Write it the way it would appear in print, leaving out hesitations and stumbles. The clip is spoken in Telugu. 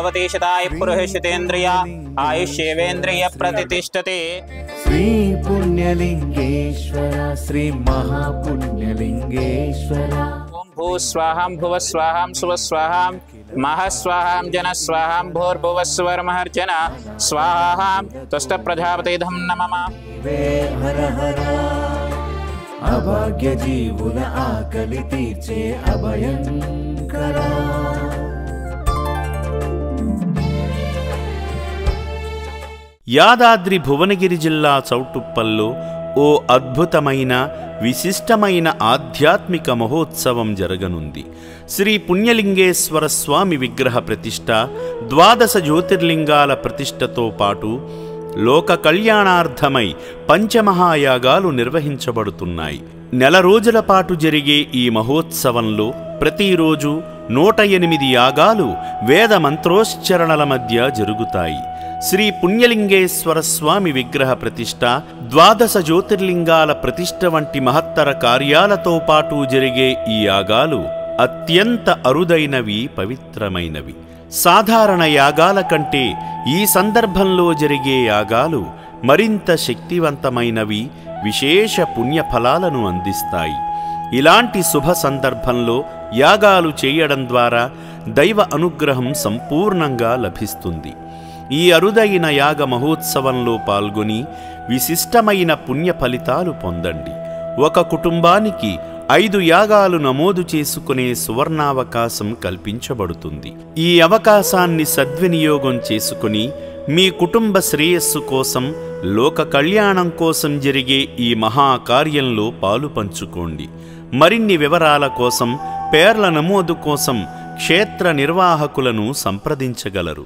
भवति शताय पुरुषशतेन्द्रिय आयुष्येवेन्द्रिय प्रतिष्ठते। श्री पुण्यलिंगेश्वर श्री महापुण्यलिंगेश्वर। ओम भू स्वाहां भुव स्वाहां सुव स्वाहां मह स्वाहां जन स्वाहां भूर्भुव स्वरमहर्जन स्वाहा तुष्ट प्रजापति धम नमः। हर हर अभाग्य जीवुन आकलि तीर्चे अभयंकरा। యాదాద్రి భువనగిరి జిల్లా చౌటుప్పల్లో ఓ అద్భుతమైన విశిష్టమైన ఆధ్యాత్మిక మహోత్సవం జరగనుంది. శ్రీ పుణ్యలింగేశ్వర స్వామి విగ్రహ ప్రతిష్ఠ, 12 జ్యోతిర్లింగాల ప్రతిష్ఠతో పాటు లోక కళ్యాణార్థమై పంచమహాయాగాలు నిర్వహించబడుతున్నాయి. నెల రోజుల పాటు జరిగే ఈ మహోత్సవంలో ప్రతిరోజు 108 యాగాలు వేద మంత్రోచ్చరణల మధ్య జరుగుతాయి. శ్రీ పుణ్యలింగేశ్వర స్వామి విగ్రహ ప్రతిష్ఠ, 12 జ్యోతిర్లింగాల ప్రతిష్ఠ వంటి మహత్తర కార్యాలతో పాటు జరిగే ఈ యాగాలు అత్యంత అరుదైనవి, పవిత్రమైనవి. సాధారణ యాగాల కంటే ఈ సందర్భంలో జరిగే యాగాలు మరింత శక్తివంతమైనవి, విశేష పుణ్యఫలాలను అందిస్తాయి. ఇలాంటి శుభ సందర్భంలో యాగాలు చేయడం ద్వారా దైవ అనుగ్రహం సంపూర్ణంగా లభిస్తుంది. ఈ అరుదైన యాగ మహోత్సవంలో పాల్గొని విశిష్టమైన పుణ్య ఫలితాలు పొందండి. ఒక కుటుంబానికి 5 యాగాలు నమోదు చేసుకునే సువర్ణావకాశం కల్పించబడుతుంది. ఈ అవకాశాన్ని సద్వినియోగం చేసుకుని మీ కుటుంబ శ్రేయస్సు కోసం, లోక కళ్యాణం కోసం జరిగే ఈ మహాకార్యంలో పాలు పంచుకోండి. మరిన్ని వివరాల కోసం, పేర్ల నమోదు కోసం క్షేత్ర నిర్వాహకులను సంప్రదించగలరు.